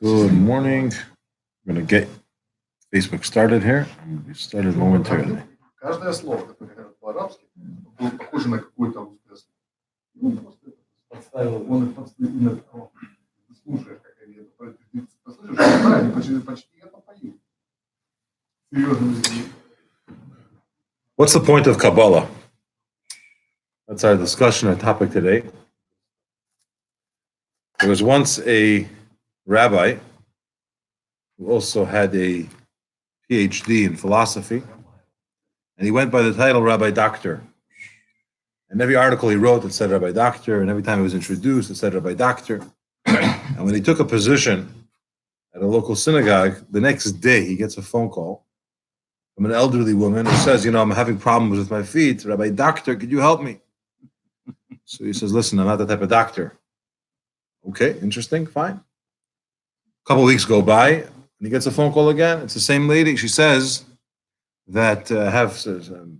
Good morning. I'm going to get Facebook started here. We started momentarily. Каждое слово, которое говорят по-арабски, было похоже на какое-то русское слово. Он просто это подставил. Он их подставил. Ты слушаешь, как они это поют. Ты послушаешь, да, они почти это поют. Серьезно. What's the point of Kabbalah? That's our discussion, our topic today. There was once a rabbi who also had a PhD in philosophy, and he went by the title Rabbi Doctor. And every article he wrote, it said Rabbi Doctor, and every time he was introduced, it said Rabbi Doctor. And when he took a position at a local synagogue, the next day he gets a phone call from an elderly woman who says, I'm having problems with my feet. Rabbi Doctor, could you help me? So he says, listen, I'm not that type of doctor. Okay, interesting, fine. A couple of weeks go by, and he gets a phone call again. It's the same lady. She says that have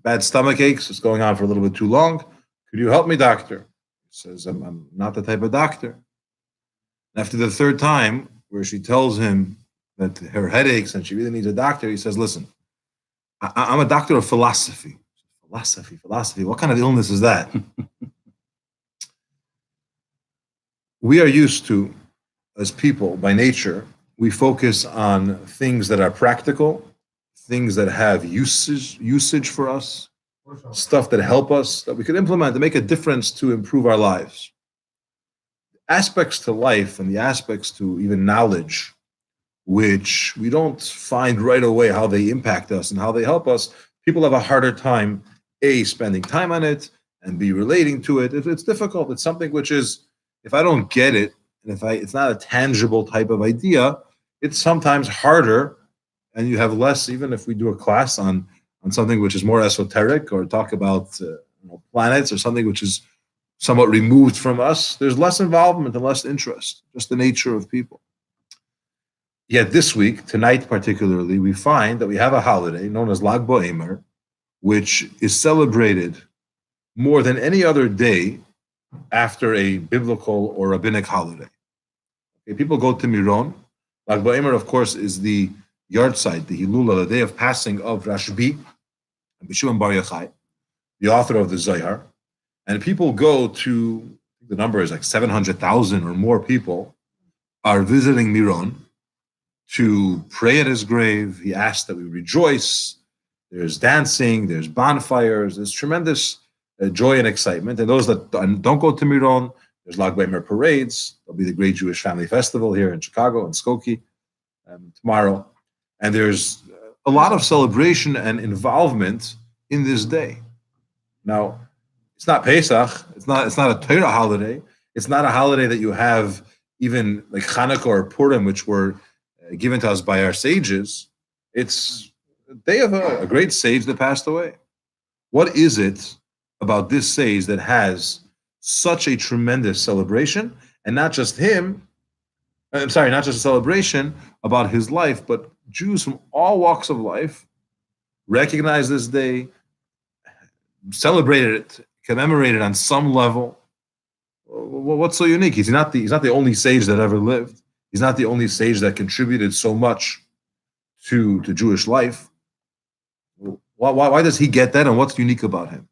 bad stomach aches. It's going on for a little bit too long. Could you help me, doctor? He says, I'm not the type of doctor. After the third time, where she tells him that her head aches and she really needs a doctor, he says, listen, I'm a doctor of philosophy. Philosophy. What kind of illness is that? We are used to, as people, by nature, we focus on things that are practical, things that have usage for us, stuff that help us, that we could implement to make a difference to improve our lives. Aspects to life and the aspects to even knowledge, which we don't find right away how they impact us and how they help us, people have a harder time, A, spending time on it, and B, relating to it. If it's difficult, it's something which is, if I don't get it, and it's not a tangible type of idea, it's sometimes harder, and you have less, even if we do a class on something which is more esoteric or talk about planets or something which is somewhat removed from us, there's less involvement and less interest, just the nature of people. Yet this week, tonight particularly, we find that we have a holiday known as Lag BaOmer, which is celebrated more than any other day after a biblical or rabbinic holiday. Okay, people go to Miron. Lag BaOmer, of course, is the yahrzeit, the Hilula, the day of passing of Rashbi, Bishum Bar Yochai, the author of the Zohar. And people go to, the number is like 700,000 or more people are visiting Miron to pray at his grave. He asked that we rejoice. There's dancing, there's bonfires, there's tremendous joy and excitement. And those that don't go to Miron, there's Lag BaOmer parades. There'll be the Great Jewish Family Festival here in Chicago and Skokie tomorrow. And there's a lot of celebration and involvement in this day. Now, it's not Pesach. It's not a Torah holiday. It's not a holiday that you have even like Hanukkah or Purim, which were given to us by our sages. It's a day of a great sage that passed away. What is it about this sage that has such a tremendous celebration? And not just him, not just a celebration about his life, but Jews from all walks of life recognize this day, celebrated it, commemorated on some level. What's so unique? He's not the only sage that ever lived. He's not the only sage that contributed so much to Jewish life. Why does he get that, and what's unique about him?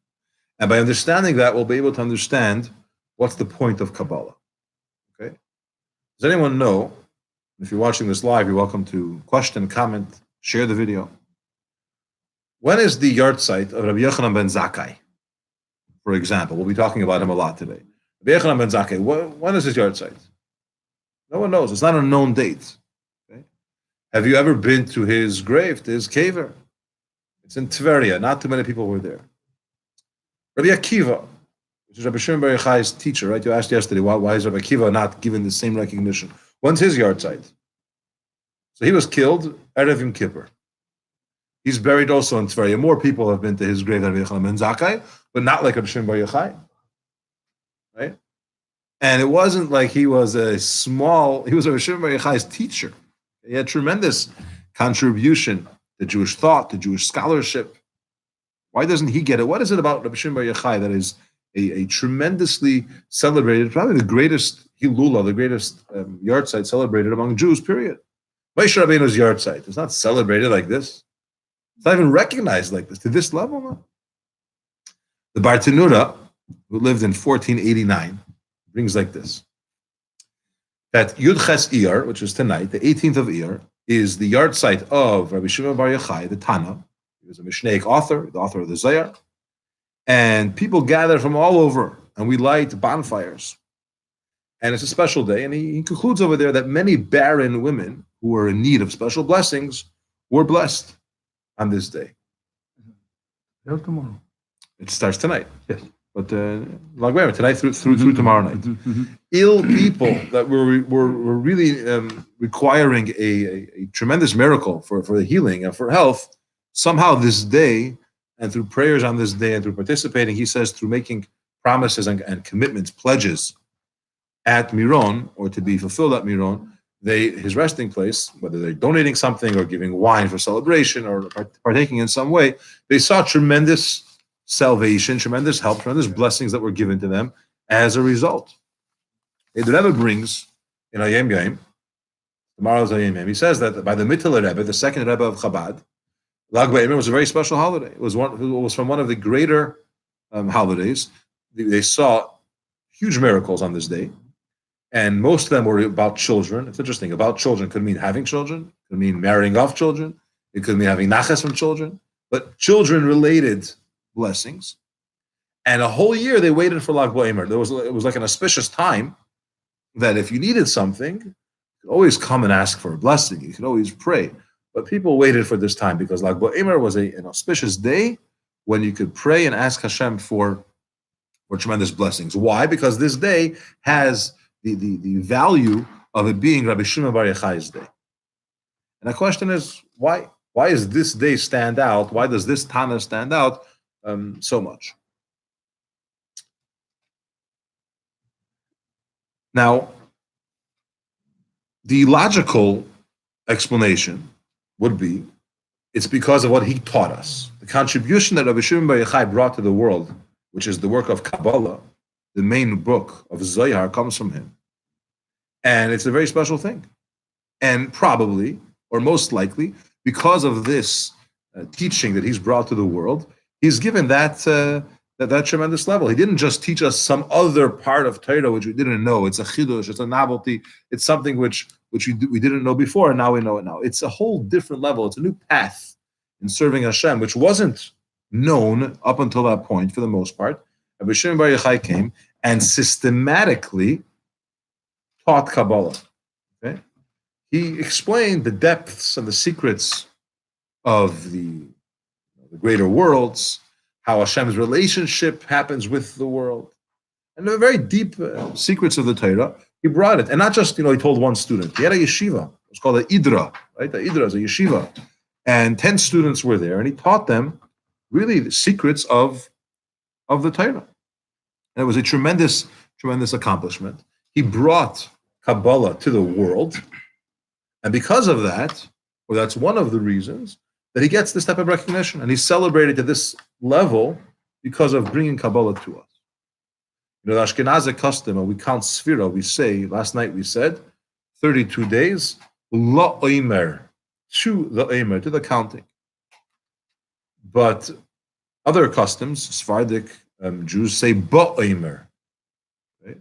And by understanding that, we'll be able to understand what's the point of Kabbalah. Okay? Does anyone know? If you're watching this live, you're welcome to question, comment, share the video. When is the yahrzeit of Rabbi Yochanan ben Zakkai? For example, we'll be talking about him a lot today. Rabbi Yochanan ben Zakkai, when is his yahrzeit? No one knows. It's not a known date. Okay? Have you ever been to his grave, to his kever? It's in Tveria. Not too many people were there. Rabbi Akiva, which is Rabbi Shimon Bar Yochai's teacher, right? You asked yesterday, why is Rabbi Akiva not given the same recognition? When's his yahrzeit? So he was killed Erev Yom Kippur. He's buried also in Tveria. More people have been to his grave than Rabbi Yochanan ben Zakkai, but not like Rabbi Shimon Bar Yochai, right? And it wasn't like he was he was Rabbi Shimon Bar Yochai's teacher. He had tremendous contribution to Jewish thought, to Jewish scholarship. Why doesn't he get it? What is it about Rabbi Shimon Bar Yochai that is a tremendously celebrated, probably the greatest Hilula, the greatest yahrzeit celebrated among Jews, period. Moshe Rabbeinu's yahrzeit. It's not celebrated like this. It's not even recognized like this, to this level. No? The Bartenura, who lived in 1489, brings like this. That Yud Ches Iyar, which is tonight, the 18th of Iyar, is the yahrzeit of Rabbi Shimon Bar Yochai, the Tana. He was a Mishnaic author, the author of the Zohar. And people gather from all over, and we light bonfires. And it's a special day, and he concludes over there that many barren women who were in need of special blessings were blessed on this day. Tomorrow. It starts tonight. Yes. But tonight through tomorrow night. Ill people that were really requiring a tremendous miracle for the healing and for health, somehow this day, and through prayers on this day and through participating, he says, through making promises and commitments, pledges at Miron, or to be fulfilled at Miron, his resting place, whether they're donating something or giving wine for celebration or partaking in some way, they saw tremendous salvation, tremendous help, tremendous blessings that were given to them as a result. The Rebbe brings in Hayom Yom, tomorrow's Hayom Yom, he says that by the Mittler Rebbe, the second Rebbe of Chabad, Lag BaOmer was a very special holiday. It was from one of the greater holidays. They saw huge miracles on this day, and most of them were about children. It's interesting. About children could mean having children, could mean marrying off children, it could mean having nachas from children, but children-related blessings. And a whole year they waited for Lag BaOmer. It was like an auspicious time that if you needed something, you could always come and ask for a blessing. You could always pray. But people waited for this time because Lag BaOmer was an auspicious day when you could pray and ask Hashem for tremendous blessings. Why? Because this day has the value of it being Rabbi Shimon Bar Yochai's day. And the question is, why? Why does this day stand out? Why does this Tana stand out so much? Now, the logical explanation would be, it's because of what he taught us. The contribution that Rabbi Shimon Bar Yochai brought to the world, which is the work of Kabbalah, the main book of Zohar, comes from him. And it's a very special thing. And probably, or most likely, because of this teaching that he's brought to the world, he's given that tremendous level. He didn't just teach us some other part of Torah which we didn't know. It's a chidush, it's a novelty, it's something which we didn't know before, and now we know it now. It's a whole different level. It's a new path in serving Hashem, which wasn't known up until that point for the most part. Rabbi Shimon Bar Yochai came and systematically taught Kabbalah. Okay? He explained the depths and the secrets of the greater worlds, how Hashem's relationship happens with the world, and the very deep secrets of the Torah. He brought it, and not just, he told one student. He had a yeshiva. It's called the Idra, right? The Idra is a yeshiva. And 10 students were there, and he taught them really the secrets of the Torah. And it was a tremendous, tremendous accomplishment. He brought Kabbalah to the world, and because of that, or that's one of the reasons, that he gets this type of recognition, and he's celebrated to this level because of bringing Kabbalah to us. The Ashkenazi custom, and we count Sfira, we say, last night we said, 32 days, la'omer, to the omer, to the counting. But other customs, Sephardic Jews say ba'omer. Right?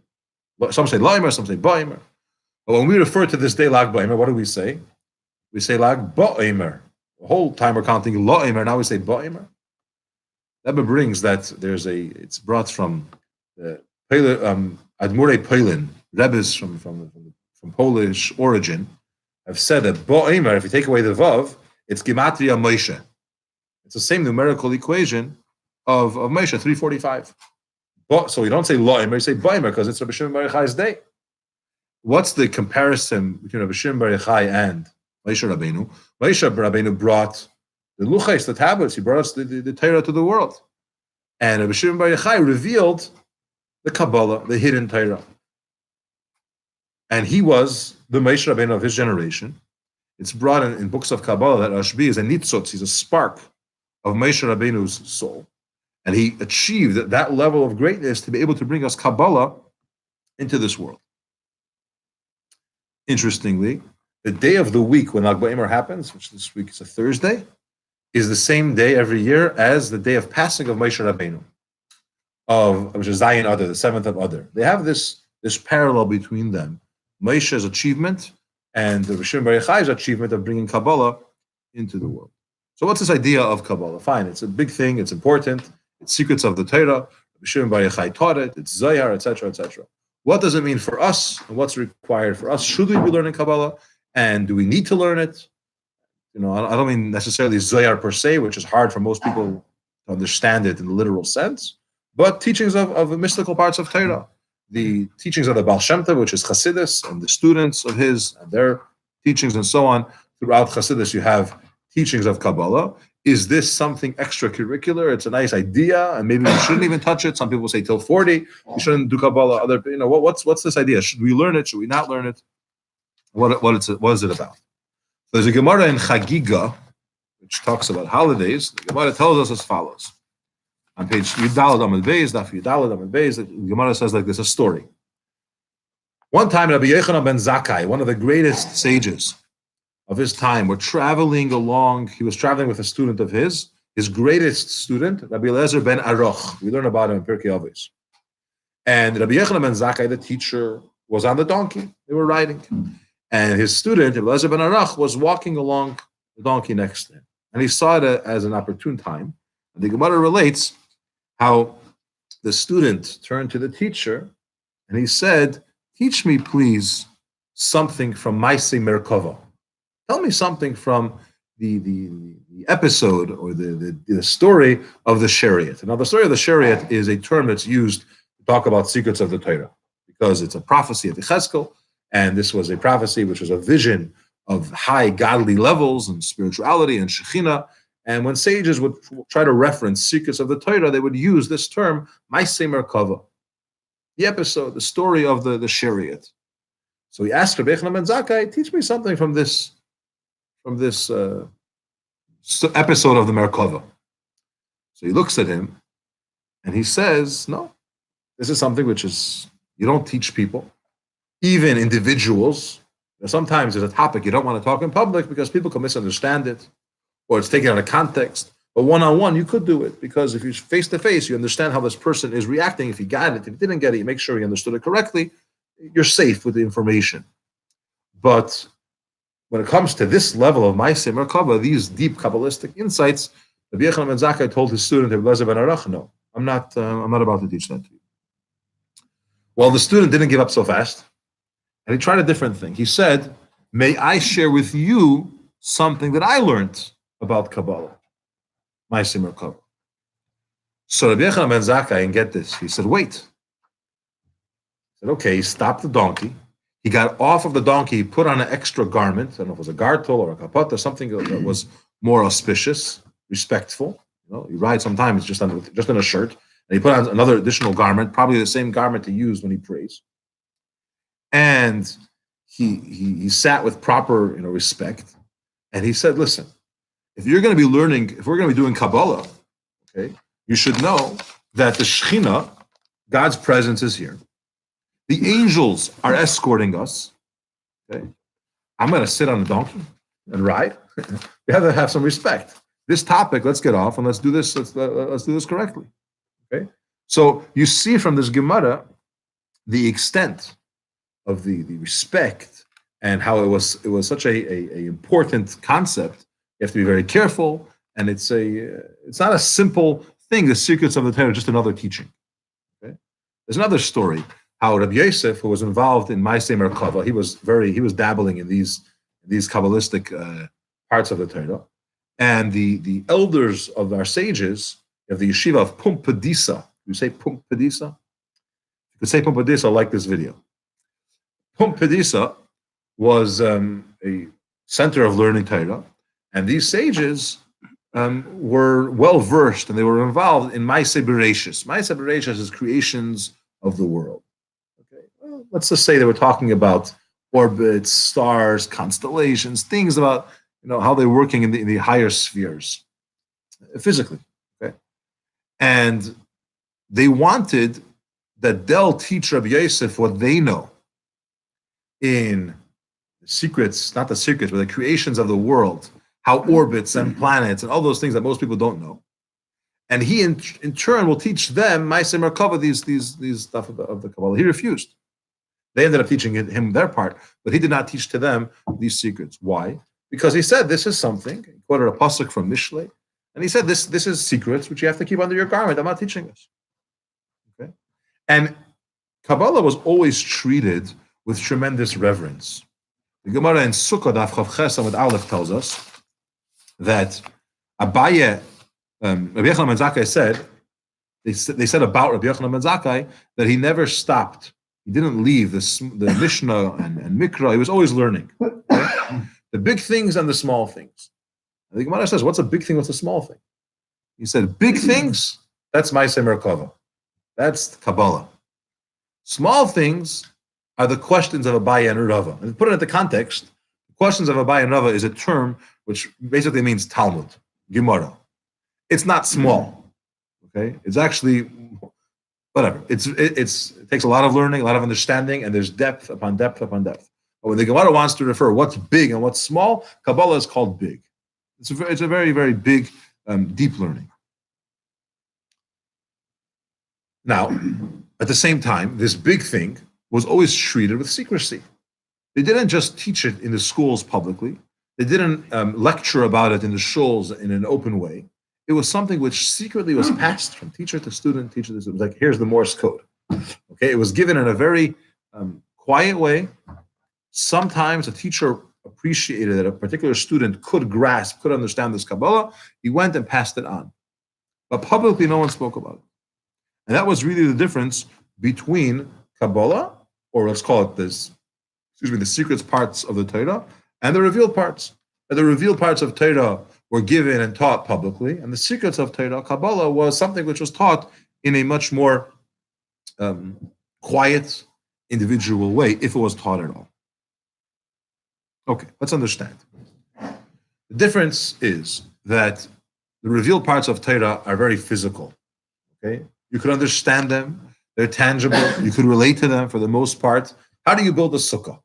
Some say la'omer, some say ba'omer. But when we refer to this day, Lag BaOmer, what do we say? We say Lag BaOmer. The whole time we're counting la'omer, now we say ba'omer. Rebbe brings that it's brought from the Admurei Poland, Rebbes from Polish origin, have said that ba'omer, if you take away the vav, it's gematria Moshe. It's the same numerical equation of Moshe, 345. So we don't say la'omer, you say ba'omer, because it's Rabbi Shimon Bar Yochai's day. What's the comparison between Rabbi Shimon Bar Yochai and Moshe Rabbeinu? Moshe Rabbeinu brought the luchos, the tablets. He brought us the Torah to the world. And Rabbi Shimon Bar Yochai revealed the Kabbalah, the hidden Torah. And he was the Moshe Rabbeinu of his generation. It's brought in books of Kabbalah that Rashbi is a nitzotz, he's a spark of Moshe Rabbeinu's soul. And he achieved that level of greatness to be able to bring us Kabbalah into this world. Interestingly, the day of the week when Lag BaOmer happens, which this week is a Thursday, is the same day every year as the day of passing of Moshe Rabbeinu, which is Zayin Adar, the 7th of Adar. They have this parallel between them. Moshe's achievement and the Rishon Bar Yochai's achievement of bringing Kabbalah into the world. So what's this idea of Kabbalah? Fine, it's a big thing, it's important, it's secrets of the Torah, Rishon Bar Yochai taught it, it's Zohar, etc., etc. What does it mean for us, and what's required for us? Should we be learning Kabbalah, and do we need to learn it? I don't mean necessarily Zohar per se, which is hard for most people to understand it in the literal sense, but teachings of the mystical parts of Torah. The teachings of the Baal Shem Tov, which is Chassidus, and the students of his, and their teachings and so on. Throughout Chassidus, you have teachings of Kabbalah. Is this something extracurricular? It's a nice idea, and maybe we shouldn't even touch it. Some people say till 40, you shouldn't do Kabbalah. What's this idea? Should we learn it? Should we not learn it? What is it about? There's a Gemara in Chagiga, which talks about holidays. The Gemara tells us as follows. On page Yudalad Amud Beis, Daf Yudalad Amud Beis, the Gemara says like this, a story. One time, Rabbi Yochanan ben Zakkai, one of the greatest sages of his time, were traveling along. He was traveling with a student of his greatest student, Rabbi Eliezer ben Aruch. We learn about him in Pirkei Avos. And Rabbi Yochanan ben Zakkai, the teacher, was on the donkey. They were riding. And his student, Rabbi Eliezer ben Aruch, was walking along the donkey next to him. And he saw it as an opportune time. And the Gemara relates how the student turned to the teacher and he said, "Teach me, please, something from Maaseh Merkava. Tell me something from the episode or the story of the chariot." Now, the story of the chariot is a term that's used to talk about secrets of the Torah because it's a prophecy of Yechezkel, and this was a prophecy which was a vision of high godly levels and spirituality and Shekhinah. And when sages would try to reference secrets of the Torah, they would use this term, Maaseh Merkava, the episode, the story of the chariot. So he asked Rabbi Yochanan ben Zakkai, teach me something from this episode of the Merkava. So he looks at him and he says, no, this is something which is, you don't teach people, even individuals. Sometimes there's a topic you don't want to talk in public because people can misunderstand it, or it's taken out of context. But one-on-one, you could do it, because if you're face-to-face, you understand how this person is reacting. If he got it, if he didn't get it, you make sure he understood it correctly. You're safe with the information. But when it comes to this level of Maaseh Merkava, these deep Kabbalistic insights, Rabbi Yochanan ben Zakkai told his student, Rabbi Eliezer ben Aruch, no, I'm not about to teach that to you. Well, the student didn't give up so fast, and he tried a different thing. He said, may I share with you something that I learned about Kabbalah, Maaseh Merkava. So Rabbi Yochanan ben Zakkai, and get this, he said, wait. He said, okay, he stopped the donkey. He got off of the donkey, he put on an extra garment. I don't know if it was a gartel or a kapot or something that was more auspicious, respectful. You ride sometimes just in a shirt. And he put on another additional garment, probably the same garment he used when he prays. And he sat with proper respect. And he said, listen, if we're going to be doing Kabbalah, okay, you should know that the Shekhinah, God's presence, is here. The angels are escorting us. Okay, I'm going to sit on a donkey and ride. We have to have some respect. This topic, let's get off and let's do this. Let's do this correctly. Okay, so you see from this Gemara the extent of the respect and how it was such a important concept. You have to be very careful, and it's not a simple thing. The secrets of the Torah, just another teaching. Okay, there's another story. How Rabbi Yosef, who was involved in Maaseh Merkava, he was dabbling in these Kabbalistic parts of the Torah, and the elders of our sages of the yeshiva of Pumbedisa. You say Pumbedisa? You could say Pumbedisa. I like this video. Pumbedisa was a center of learning Torah, and these sages were well versed, and they were involved in Maaseh Bereshis. Maaseh Bereshis is creations of the world. Let's just say they were talking about orbits, stars, constellations, things about how they're working in the higher spheres, physically. Okay, And they wanted that they'll teach Rabbi Yosef what they know in the secrets, not the secrets, but the creations of the world, how orbits and planets and all those things that most people don't know. And he, in turn, will teach them Ma'aseh Merkava, these stuff of the Kabbalah. He refused. They ended up teaching him their part, but he did not teach to them these secrets. Why? Because he said this is something. He quoted a pasuk from Mishlei, and he said this is secrets which you have to keep under your garment. I'm not teaching this. Okay, and Kabbalah was always treated with tremendous reverence. The Gemara in Sukkot Daf Chav Ches Amud Aleph tells us that Abaye, Rabbi Yochanan ben Zakkai said, they said about Rabbi Yochanan ben Zakkai that he never stopped. He didn't leave the Mishnah and Mikra. He was always learning. Okay? The big things and the small things. And the Gemara says, what's a big thing, what's a small thing? He said, big things, that's Ma'aseh Merkava. That's Kabbalah. Small things are the questions of Abaye and Rava. And to put it into context, the questions of Abaye and Rava is a term which basically means Talmud, Gemara. It's not small, okay? It's actually, whatever. It takes a lot of learning, a lot of understanding, and there's depth upon depth upon depth. But when the Gemara wants to refer what's big and what's small, Kabbalah is called big. It's a very, very big, deep learning. Now, at the same time, this big thing was always treated with secrecy. They didn't just teach it in the schools publicly. They didn't lecture about it in the shuls in an open way. It was something which secretly was passed from teacher to student, teacher to student. Like, here's the Morse code. Okay, it was given in a very quiet way. Sometimes a teacher appreciated that a particular student could grasp, could understand this Kabbalah. He went and passed it on. But publicly, no one spoke about it. And that was really the difference between Kabbalah, or let's call it the secrets parts of the Torah, and the revealed parts. And the revealed parts of Torah were given and taught publicly, and the secrets of Torah, Kabbalah, was something which was taught in a much more quiet, individual way, if it was taught at all. Okay, let's understand. The difference is that the revealed parts of Torah are very physical. Okay, you could understand them; they're tangible. You could relate to them for the most part. How do you build a sukkah?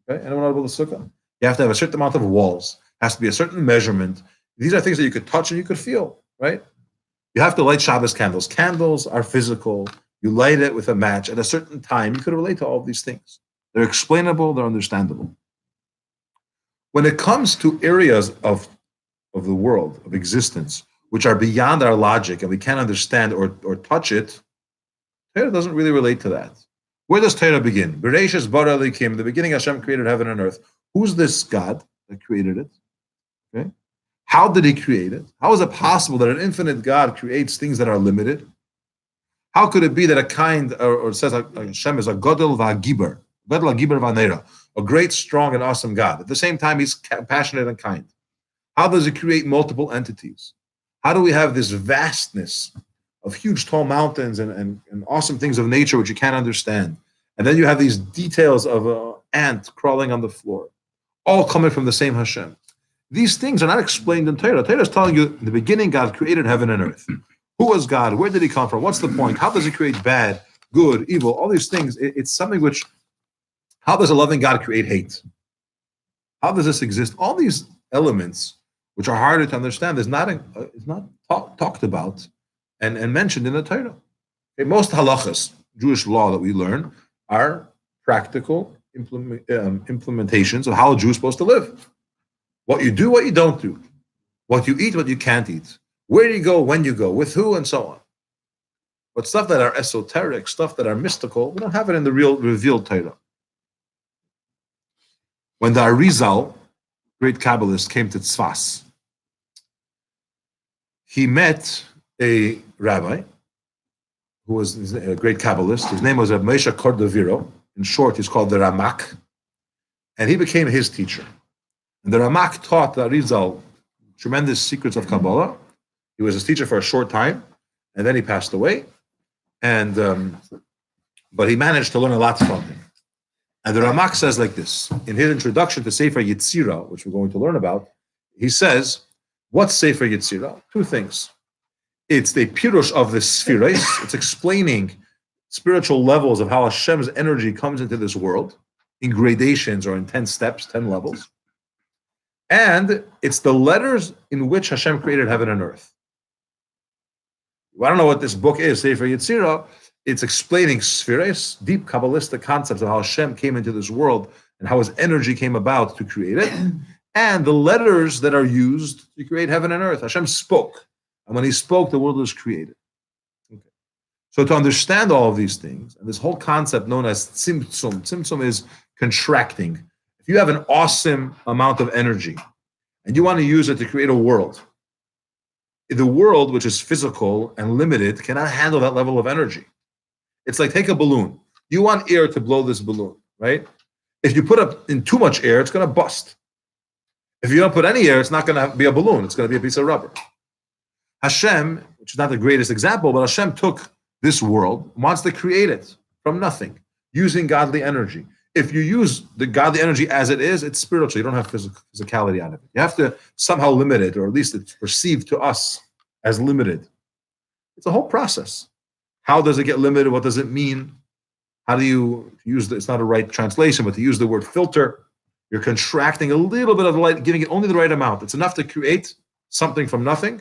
Okay, anyone know how to build a sukkah? You have to have a certain amount of walls. Has to be a certain measurement. These are things that you could touch and you could feel, right? You have to light Shabbos candles. Candles are physical. You light it with a match at a certain time. You could relate to all of these things. They're explainable. They're understandable. When it comes to areas of the world, of existence, which are beyond our logic and we can't understand or touch it, Torah doesn't really relate to that. Where does Torah begin? Bereshis bara elikim, in the beginning Hashem created heaven and earth. Who's this God that created it? Okay. How did he create it? How is it possible that an infinite God creates things that are limited? How could it be that a kind, or it says Hashem is a Godel v'agiber, Godel v'agiber v'aneira, a great, strong, and awesome God. At the same time, he's passionate and kind. How does he create multiple entities? How do we have this vastness of huge, tall mountains and awesome things of nature which you can't understand? And then you have these details of an ant crawling on the floor, all coming from the same Hashem. These things are not explained in Torah. Torah is telling you, in the beginning, God created heaven and earth. Who was God? Where did he come from? What's the point? How does he create bad, good, evil? All these things. It's something which, how does a loving God create hate? How does this exist? All these elements, which are harder to understand, is not talked about and mentioned in the Torah. Okay, most halachas, Jewish law that we learn, are practical implementations of how a Jew is supposed to live. What you do, what you don't do. What you eat, what you can't eat. Where you go, when you go, with who, and so on. But stuff that are esoteric, stuff that are mystical, we don't have it in the real revealed Torah. When the Arizal, great Kabbalist, came to Tzfas, he met a rabbi who was a great Kabbalist. His name was Moshe Cordovero. In short, he's called the Ramak. And he became his teacher. And the Ramak taught the Arizal tremendous secrets of Kabbalah. He was his teacher for a short time, and then he passed away. And but he managed to learn a lot from him. And the Ramak says like this, in his introduction to Sefer Yetzirah, which we're going to learn about, he says, what's Sefer Yetzirah? Two things. It's the pirush of the spheres. It's explaining spiritual levels of how Hashem's energy comes into this world in gradations or in 10 steps, 10 levels. And it's the letters in which Hashem created heaven and earth. I don't know what this book is, Sefer Yetzirah. It's explaining spheres, deep Kabbalistic concepts of how Hashem came into this world and how his energy came about to create it, and the letters that are used to create heaven and earth. Hashem spoke, and when he spoke, the world was created. Okay. So to understand all of these things, and this whole concept known as tzimtzum is contracting. If you have an awesome amount of energy, and you want to use it to create a world, the world, which is physical and limited, cannot handle that level of energy. It's like, take a balloon. You want air to blow this balloon, right? If you put up in too much air, it's going to bust. If you don't put any air, it's not going to be a balloon. It's going to be a piece of rubber. Hashem, which is not the greatest example, but Hashem took this world, wants to create it from nothing, using godly energy. If you use the godly energy as it is, it's spiritual. You don't have physicality out of it. You have to somehow limit it, or at least it's perceived to us as limited. It's a whole process. How does it get limited? What does it mean? How do you use it's not a right translation, but to use the word filter, you're contracting a little bit of the light, giving it only the right amount. It's enough to create something from nothing,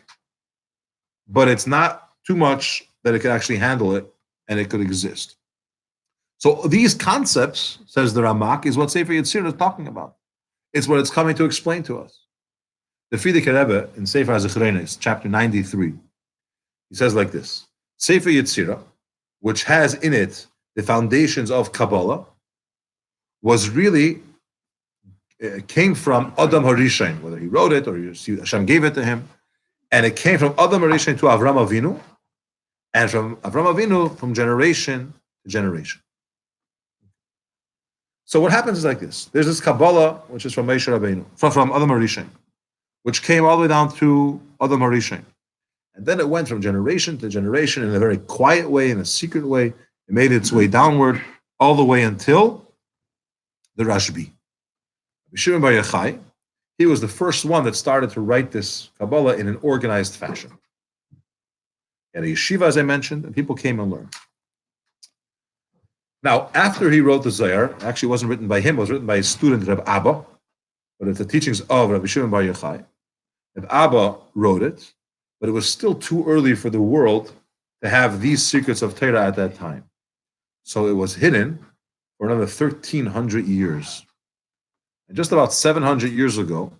but it's not too much that it can actually handle it and it could exist. So these concepts, says the Ramak, is what Sefer Yetzirah is talking about. It's what it's coming to explain to us. The F.R.E.E Rebbe in Sefer HaZichronos, chapter 93, he says like this: Sefer Yetzirah, which has in it the foundations of Kabbalah, was really, came from Adam HaRishon, whether he wrote it or Hashem gave it to him, and it came from Adam HaRishon to Avram Avinu, and from Avram Avinu from generation to generation. So what happens is like this. There's this Kabbalah, which is from Moshe Rabbeinu, from Adam HaRishon, which came all the way down to Adam HaRishon. And then it went from generation to generation in a very quiet way, in a secret way. It made its way downward all the way until the Rashbi. Rabbi Shimon Bar Yochai, he was the first one that started to write this Kabbalah in an organized fashion. He had a yeshiva, as I mentioned, and people came and learned. Now, after he wrote the Zohar, actually it wasn't written by him, it was written by his student, Reb Abba, but it's the teachings of Rabbi Shimon Bar Yochai. Reb Abba wrote it, but it was still too early for the world to have these secrets of Torah at that time. So it was hidden for another 1,300 years. And just about 700 years ago,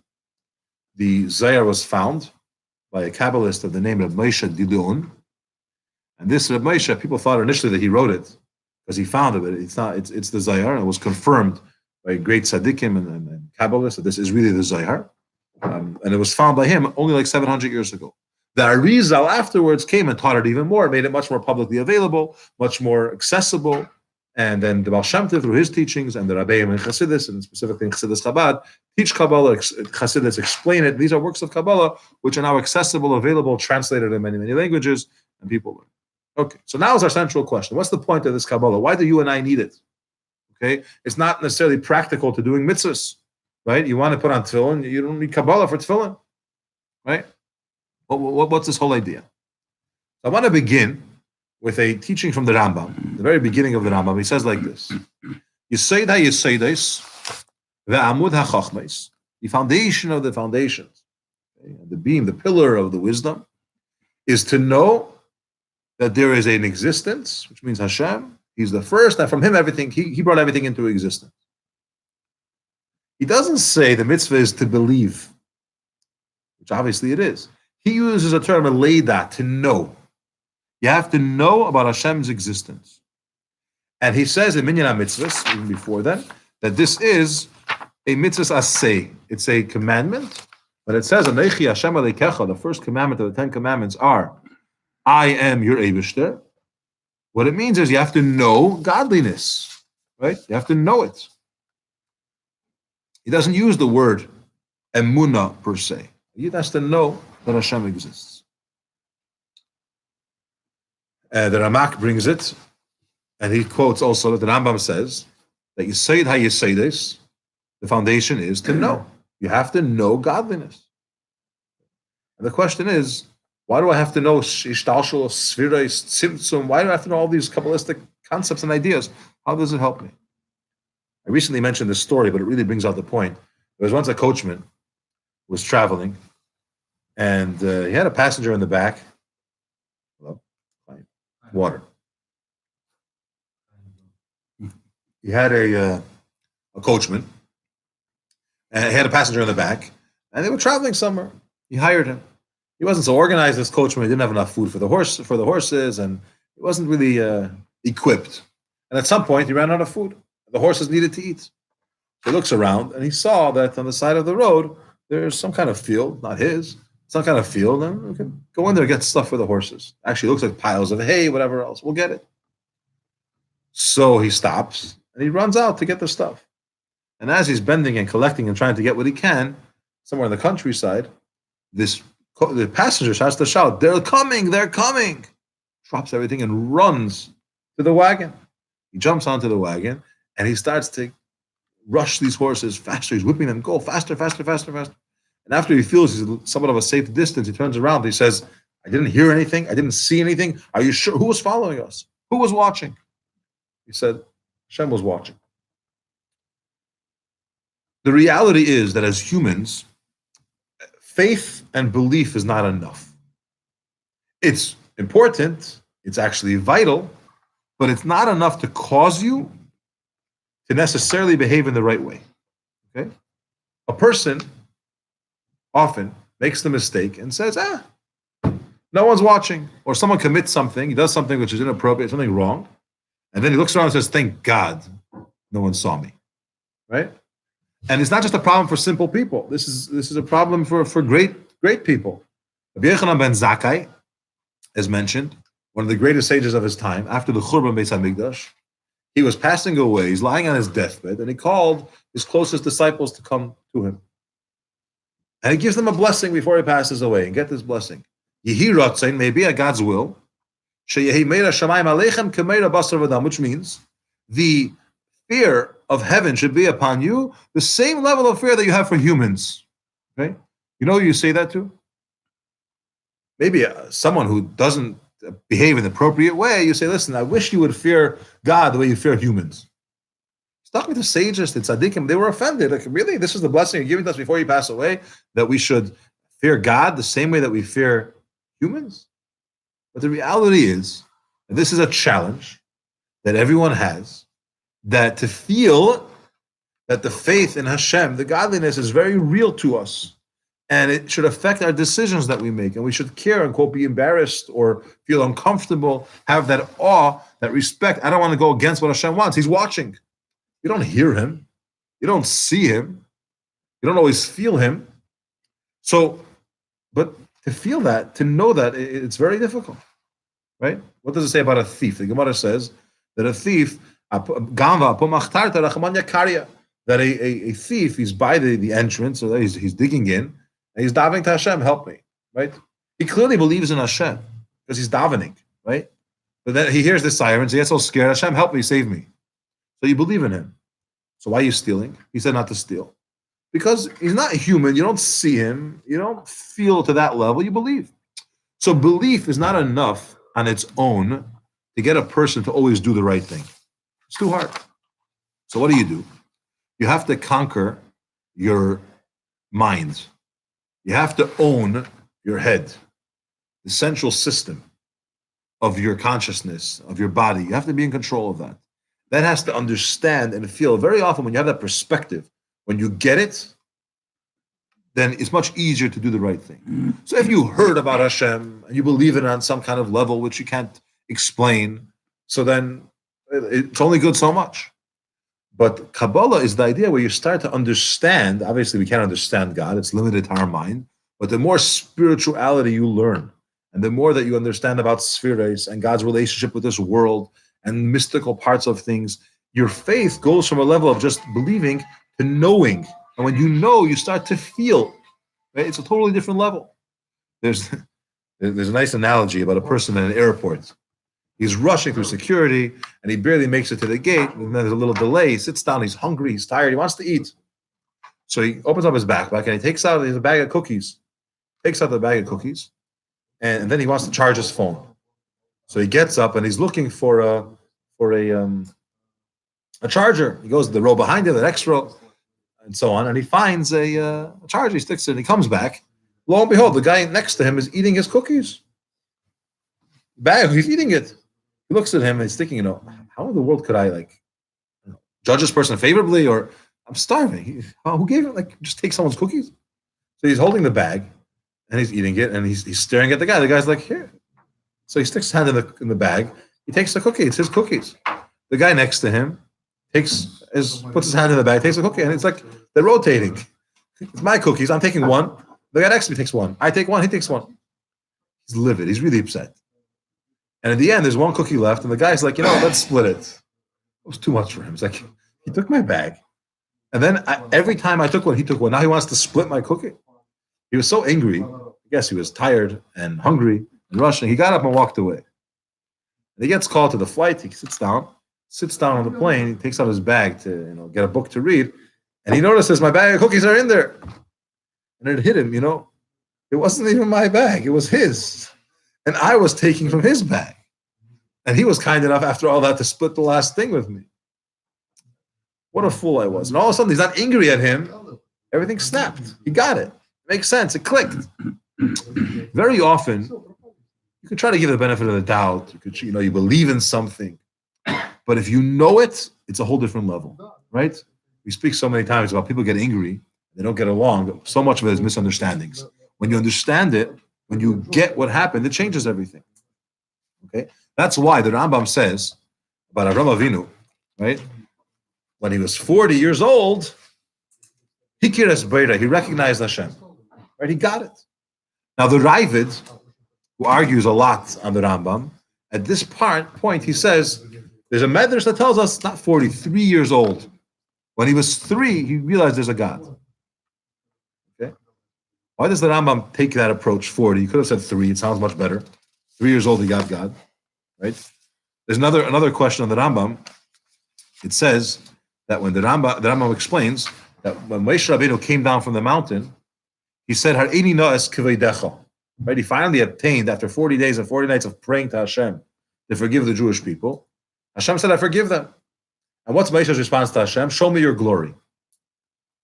the Zohar was found by a Kabbalist of the name of Moshe Didon. And this Reb Moshe, people thought initially that he wrote it because he found it, but it's not. It's the Zohar, and it was confirmed by great tzaddikim and Kabbalists that this is really the Zohar. And it was found by him only like 700 years ago. The Arizal afterwards came and taught it even more, made it much more publicly available, much more accessible. And then the Baal Shem Tov, through his teachings, and the Rabbeim in Chassidus, and specifically in Chassidus Chabad, teach Kabbalah, Chassidus explain it. These are works of Kabbalah which are now accessible, available, translated in many, many languages, and people learn. Okay, so now is our central question. What's the point of this Kabbalah? Why do you and I need it? Okay, it's not necessarily practical to doing mitzvahs, right? You want to put on tefillin, you don't need Kabbalah for tefillin, right? What's this whole idea? I want to begin with a teaching from the Rambam, the very beginning of the Rambam. He says like this: Yesod ha-yesodos ve'amud ha-chachmos, the foundation of the foundations, okay, the beam, the pillar of the wisdom, is to know that there is an existence, which means Hashem. He's the first, and from him everything, he brought everything into existence. He doesn't say the mitzvah is to believe, which obviously it is. He uses a term, leidah, to know. You have to know about Hashem's existence. And he says in Minyan HaMitzvahs, even before then, that this is a mitzvah aseh. It's a commandment, but it says, Anechi Hashem Aleikecha, the first commandment of the 10 commandments are, I am your Eibishter. What it means is you have to know godliness, right? You have to know it. He doesn't use the word emunah per se. He has to know that Hashem exists. The Ramak brings it, and he quotes also that the Rambam says that Yesod ha-yesodos, the foundation is to know. You have to know godliness. And the question is, Why do I have to know Ishtalshul, Sfirais, Tzimtzum? Why do I have to know all these Kabbalistic concepts and ideas? How does it help me? I recently mentioned this story, but it really brings out the point. There was once a coachman who was traveling, and he had a passenger in the back. Hello? Water. He had a coachman, and he had a passenger in the back, and they were traveling somewhere. He hired him. He wasn't so organized, this coachman. He didn't have enough food for the horses, and he wasn't really equipped. And at some point, he ran out of food. The horses needed to eat. He looks around, and he saw that on the side of the road, there's some kind of field, not his, some kind of field, and we can go in there and get stuff for the horses. Actually, it looks like piles of hay, whatever else. We'll get it. So he stops, and he runs out to get the stuff. And as he's bending and collecting and trying to get what he can, somewhere in the countryside, the passenger starts to shout, they're coming! Drops everything and runs to the wagon. He jumps onto the wagon, and he starts to rush these horses faster. He's whipping them, go faster. And after he feels he's somewhat of a safe distance, he turns around. He says, I didn't hear anything. I didn't see anything. Are you sure? Who was following us? Who was watching? He said, Hashem was watching. The reality is that as humans, faith and belief is not enough. It's important. It's actually vital, but it's not enough to cause you to necessarily behave in the right way. Okay? A person often makes the mistake and says, no one's watching. Or someone commits something, he does something which is inappropriate, something wrong, and then he looks around and says, thank God no one saw me. Right? And it's not just a problem for simple people. This is a problem for great people. Rabbi Yochanan ben Zakkai, as mentioned, one of the greatest sages of his time, after the Churban Beis HaMikdash, he was passing away, he's lying on his deathbed, and he called his closest disciples to come to him. And he gives them a blessing before he passes away. And get this blessing. Yehi Ratzain, may be a God's will, sheyehi meira shamayim aleichem kemeira basar v'dam, which means the fear of heaven should be upon you, the same level of fear that you have for humans. Okay? You know who you say that to? Maybe someone who doesn't behave in the appropriate way, you say, listen, I wish you would fear God the way you fear humans. He's talking to sages, to tzaddikim. They were offended. Like, really? This is the blessing you're giving to us before you pass away, that we should fear God the same way that we fear humans? But the reality is, and this is a challenge that everyone has, that to feel that the faith in Hashem, the godliness is very real to us. And it should affect our decisions that we make. And we should care and, quote, be embarrassed or feel uncomfortable, have that awe, that respect. I don't want to go against what Hashem wants. He's watching. You don't hear him. You don't see him. You don't always feel him. So, but to feel that, to know that, it's very difficult, right? What does it say about a thief? The Gemara says that a thief, that a thief, he's by the entrance, so he's digging in, and he's davening to Hashem, help me, right? He clearly believes in Hashem because he's davening, right? But then he hears the sirens, he gets so scared, Hashem, help me, save me. So you believe in him. So why are you stealing? He said not to steal. Because he's not human, you don't see him, you don't feel to that level, you believe. So belief is not enough on its own to get a person to always do the right thing. It's too hard. So what do? You have to conquer your mind. You have to own your head, the central system of your consciousness, of your body. You have to be in control of that. That has to understand and feel. Very often when you have that perspective, when you get it, then it's much easier to do the right thing. So if you heard about Hashem and you believe it on some kind of level which you can't explain, so then it's only good so much. But Kabbalah is the idea where you start to understand. Obviously, we can't understand God. It's limited to our mind. But the more spirituality you learn, and the more that you understand about spheres and God's relationship with this world and mystical parts of things, your faith goes from a level of just believing to knowing. And when you know, you start to feel. Right? It's a totally different level. There's a nice analogy about a person in an airport. He's rushing through security, and he barely makes it to the gate, and then there's a little delay. He sits down, he's hungry, he's tired, he wants to eat. So he opens up his backpack, and he takes out a bag of cookies. Takes out the bag of cookies, and then he wants to charge his phone. So he gets up and he's looking for a charger. He goes to the row behind him, the next row, and so on, and he finds a charger. He sticks it and he comes back. Lo and behold, the guy next to him is eating his cookies. He's eating it. He looks at him and he's thinking, how in the world could I judge this person favorably? Or I'm starving. Who gave it? Just take someone's cookies. So he's holding the bag and he's eating it and he's staring at the guy. The guy's like, here. So he sticks his hand in the bag. He takes the cookie. It's his cookies. The guy next to him puts his hand in the bag, takes a cookie, and it's like they're rotating. It's my cookies. I'm taking one. The guy next to me takes one. I take one. He takes one. He's livid. He's really upset. And at the end, there's one cookie left, and the guy's like, let's split it. It was too much for him. It's like, he took my bag. And then every time I took one, he took one. Now he wants to split my cookie. He was so angry. I guess he was tired and hungry and rushing. He got up and walked away. And he gets called to the flight. He sits down on the plane. He takes out his bag to get a book to read. And he notices my bag of cookies are in there. And it hit him, it wasn't even my bag. It was his. And I was taking from his bag. And he was kind enough after all that to split the last thing with me. What a fool I was. And all of a sudden, he's not angry at him. Everything snapped. He got it. It makes sense. It clicked. Very often, you can try to give the benefit of the doubt. You could, you believe in something. But if you know it, it's a whole different level, right? We speak so many times about people get angry. They don't get along. But so much of it is misunderstandings. When you understand it, when you get what happened, it changes everything. Okay? That's why the Rambam says about Avraham Avinu, right? When he was 40 years old, he recognized Hashem. Right? He got it. Now the Ravid, who argues a lot on the Rambam, at this point he says, there's a medrash that tells us not 43 years old. When he was 3, he realized there's a God. Okay? Why does the Rambam take that approach 40? He could have said 3. It sounds much better. 3 years old, he got God. Right? There's another question on the Rambam. It says that when the Rambam explains that when Moshe Rabbeinu came down from the mountain, he said, "Har'ini na'as k'veidecha." Right? He finally obtained, after 40 days and 40 nights of praying to Hashem to forgive the Jewish people. Hashem said, "I forgive them." And what's Moshe's response to Hashem? "Show me your glory."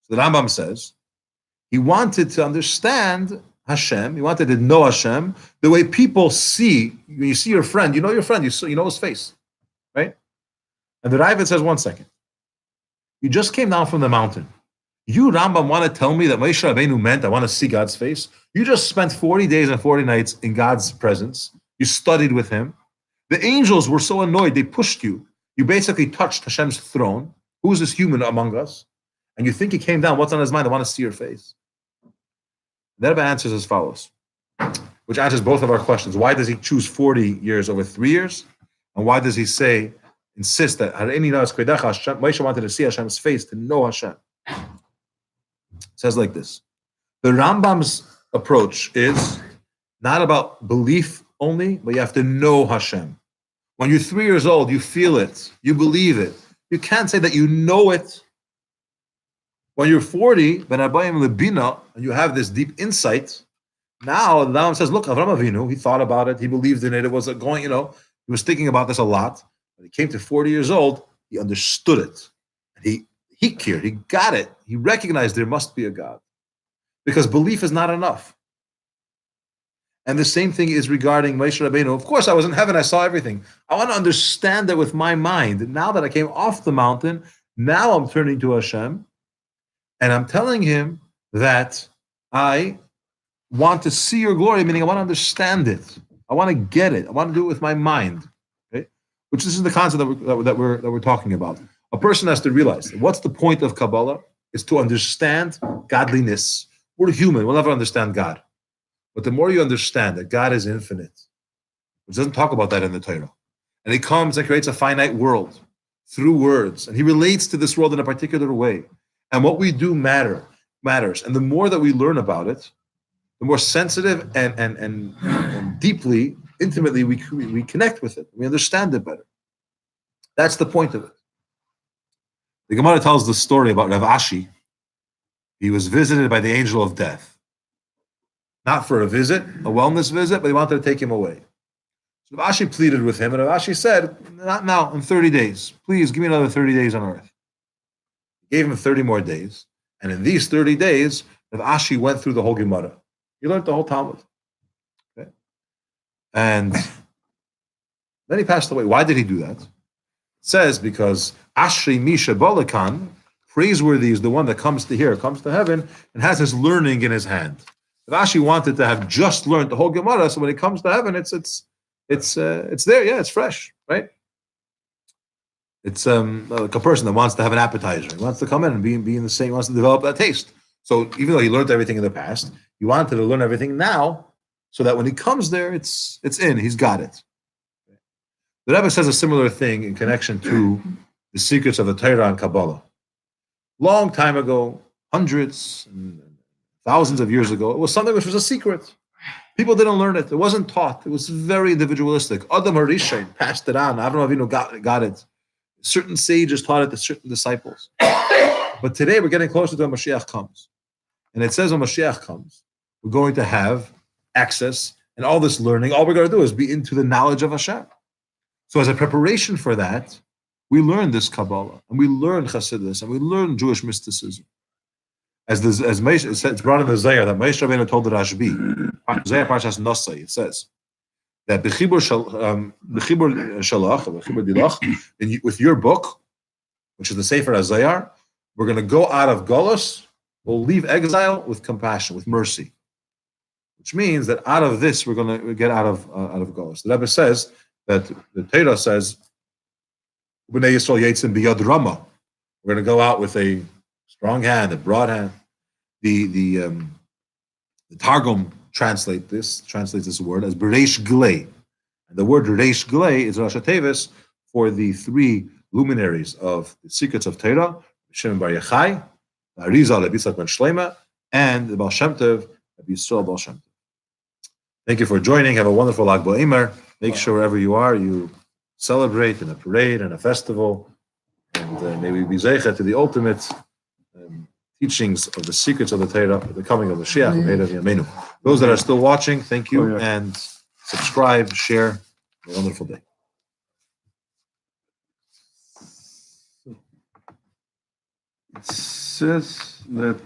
So the Rambam says he wanted to understand Hashem. He wanted to know Hashem the way people see. When you see your friend, you know your friend. You know his face, right? And the Ravid says, 1 second. You just came down from the mountain. You, Rambam, want to tell me that Moshe Rabbeinu meant I want to see God's face? You just spent 40 days and 40 nights in God's presence. You studied with him. The angels were so annoyed, they pushed you. You basically touched Hashem's throne. Who is this human among us? And you think he came down. What's on his mind? I want to see your face. The Rebbe answers as follows, which answers both of our questions. Why does he choose 40 years over 3 years? And why does he insist that Moshe wanted to see Hashem's face, to know Hashem? It says like this. The Rambam's approach is not about belief only, but you have to know Hashem. When you're 3 years old, you feel it, you believe it. You can't say that you know it. When you're 40, and you have this deep insight, now the Rambam says, look, Avraham Avinu, he thought about it, he believed in it, it was going, he was thinking about this a lot. When he came to 40 years old, he understood it. And he cared, he got it. He recognized there must be a God. Because belief is not enough. And the same thing is regarding Moshe Rabbeinu. Of course, I was in heaven, I saw everything. I want to understand that with my mind. Now that I came off the mountain, now I'm turning to Hashem, and I'm telling him that I want to see your glory, meaning I want to understand it. I want to get it. I want to do it with my mind. Okay? Which this is the concept that we're talking about. A person has to realize what's the point of Kabbalah is to understand godliness. We're human. We'll never understand God. But the more you understand that God is infinite, which doesn't talk about that in the Torah, and he comes and creates a finite world through words, and he relates to this world in a particular way, and what we do matters. And the more that we learn about it, the more sensitive and deeply, intimately we connect with it. We understand it better. That's the point of it. The Gemara tells the story about Rav Ashi. He was visited by the angel of death. not for a visit, a wellness visit, but he wanted to take him away. So Rav Ashi pleaded with him, and Rav Ashi said, not now, in 30 days. Please give me another 30 days on earth. He gave him 30 more days. And in these 30 days, Rav Ashi went through the whole Gemara. He learned the whole Talmud. Okay? And then he passed away. Why did he do that? It says because Ashri Misha Balakan, praiseworthy is the one that comes to here, comes to heaven, and has his learning in his hand. Rav Ashi wanted to have just learned the whole Gemara, so when he comes to heaven, it's there, yeah, it's fresh, right? It's like a person that wants to have an appetizer. He wants to come in and be in the same, he wants to develop that taste. So even though he learned everything in the past, he wanted to learn everything now, so that when he comes there, it's in, he's got it. The Rebbe says a similar thing in connection to the secrets of the Torah and Kabbalah. Long time ago, hundreds and thousands of years ago, it was something which was a secret. People didn't learn it. It wasn't taught. It was very individualistic. Adam HaRishon passed it on. Avram Avinu got it. Certain sages taught it to certain disciples. But today we're getting closer to when Mashiach comes. And it says when Mashiach comes, we're going to have access and all this learning. All we're going to do is be into the knowledge of Hashem. So as a preparation for that, we learn this Kabbalah, and we learn Chassidus, and we learn Jewish mysticism. As it's brought in the Zayar that Moshe Rabbeinu told the Rashbi, Zayar Parshas Nosai, it says that B'chibur Shalach, B'chibur Dilach, with your book, which is the Sefer HaZayar, we're going to go out of Golus, we'll leave exile with compassion, with mercy. Which means that out of this, we're going to get out of Golus. The Rebbe says that the Torah says, B'nai Yisrael Yetzim B'yad Rama. We're going to go out with a strong hand, a broad hand. The Targum translates this word as Bereish Glei. And the word Bereish Glei is Rosh Tevis for the three luminaries of the secrets of Torah, Shimon Bar Yochai, Arizal Rabbi Yitzchak ben Shleima, and the Baal Shem Tov, Rabbi Yisrael Baal Shem Tov. Thank you for joining. Have a wonderful Lag BaOmer. Make sure wherever you are, you celebrate in a parade and a festival. And may we be zeicha to the ultimate teachings of the secrets of the Torah, the coming of Mashiach, and Yamenu. Those that are still watching, thank you, and subscribe, share. Have a wonderful day. It says that